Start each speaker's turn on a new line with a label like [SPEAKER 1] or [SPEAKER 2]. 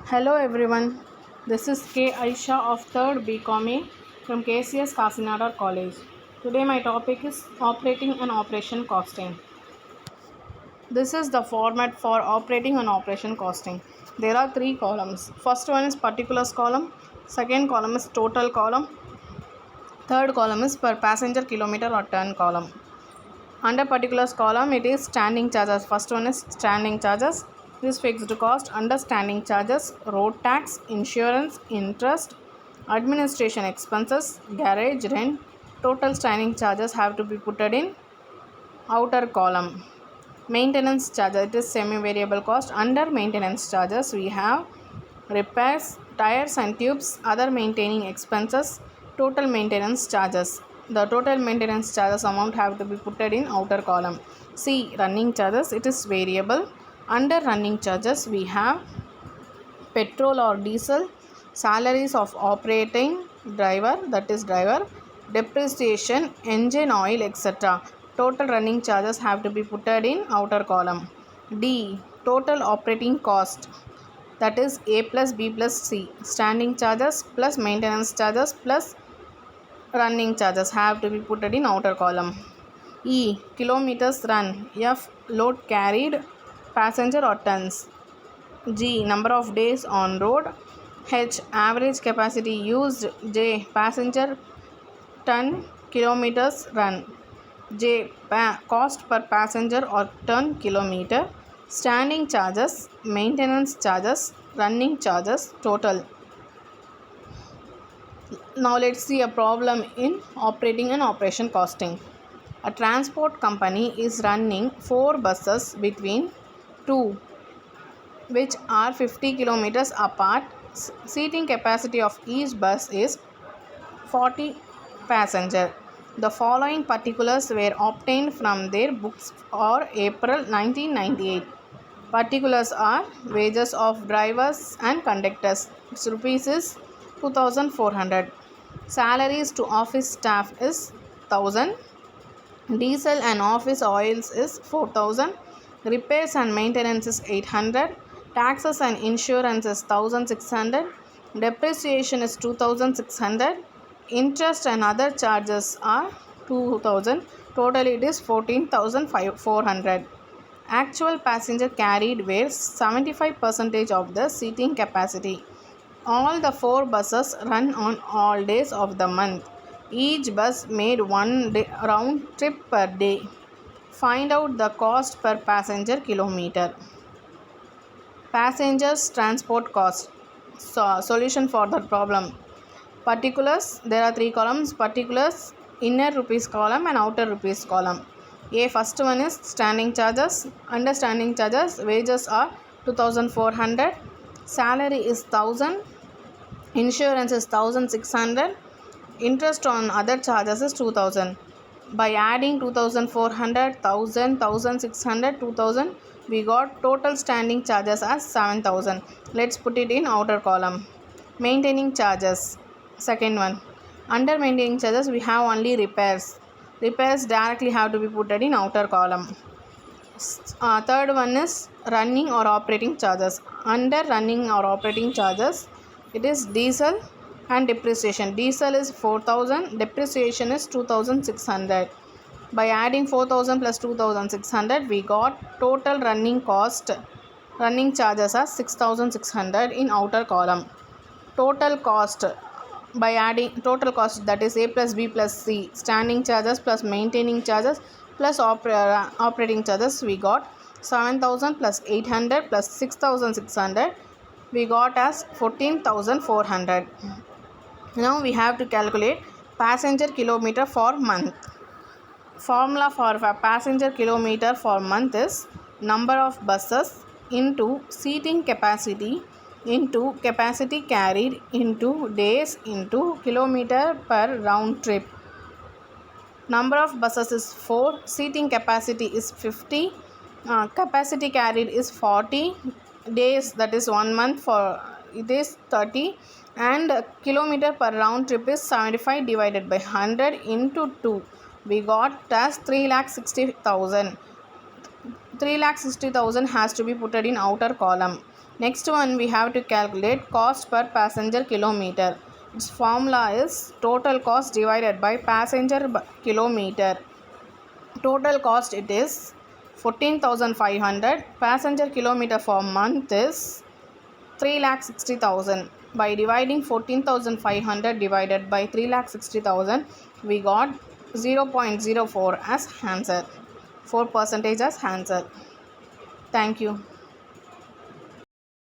[SPEAKER 1] Hello everyone, this is K. Aisha of 3rd BCom from KCS Kasinada College. Today my topic is operating and operation costing. This is the format for operating and operation costing. There are three columns. First one is particulars column, second column is total column, third column is per passenger kilometer or ton column. Under particulars column, it is standing charges. First one is standing charges. This fixed cost under standing charges, road tax, insurance, interest, administration expenses, garage rent, total standing charges have to be put in outer column. Maintenance charges, it is semi-variable cost. Under maintenance charges, we have repairs, tires and tubes, other maintaining expenses, total maintenance charges. The total maintenance charges amount have to be put in outer column. C. Running charges, it is variable. Under running charges, we have petrol or diesel, salaries of operating driver, that is driver, depreciation, engine oil, etc. Total running charges have to be put in outer column. D. Total operating cost, that is A plus B plus C. Standing charges plus maintenance charges plus running charges have to be put in outer column. E. Kilometers run. F. Load carried, passenger or tons. G. Number of days on road. H. Average capacity used. J. Passenger ton kilometers run. J. Cost per passenger or ton kilometer. Standing charges, maintenance charges, running charges, total. Now let's see a problem in operating and operation costing. A transport company is running 4 buses between 2 which are 50 kilometers apart. Seating capacity of each bus is 40 passenger. The following particulars were obtained from their books for April 1998. Particulars are wages of drivers and conductors. Its rupees is 2400. Salaries to office staff is 1000. Diesel and office oils is 4000. Repairs and maintenance is 800. Taxes and insurance is 1600. Depreciation is 2600. Interest and other charges are 2000. Total it is 14400. Actual passenger carried were 75% of the seating capacity. All the 4 buses run on all days of the month. Each bus made one round trip per day. Find out the cost per passenger kilometer. Passengers transport cost. Solution for that problem. Particulars, there are 3 columns. Particulars, inner rupees column and outer rupees column. A, first one is standing charges. Under standing charges, wages are 2400. Salary is 1000. Insurance is 1600. Interest on other charges is 2000. By adding 2400, 1000, 1600, 2000, we got total standing charges as 7000. Let's put it in outer column. Maintaining charges, second one. Under maintaining charges, we have only repairs. Repairs directly have to be put in outer column. Third one is running or operating charges. Under running or operating charges, it is diesel and depreciation. Diesel is 4000, depreciation is 2600. By adding 4000 plus 2600, we got total running charges as 6600 in outer column. Total cost, by adding total cost, that is A plus B plus C, standing charges plus maintaining charges plus operating charges, we got 7000 plus 800 plus 6600, we got as 14400. Now we have to calculate passenger kilometer for month. Formula for passenger kilometer for month is number of buses into seating capacity into capacity carried into days into kilometer per round trip. Number of buses is 4, seating capacity is 50, capacity carried is 40, days, that is 1 month, for it is 30, and kilometer per round trip is 75 divided by 100 into 2. We got as 3,60,000. 3,60,000 has to be put in outer column. Next one, we have to calculate cost per passenger kilometer. Its formula is total cost divided by passenger kilometer. Total cost it is 14,500. Passenger kilometer for month is 3,60,000. By dividing 14,500 divided by 3,60,000, we got 0.04 as answer. 4% as answer. Thank you.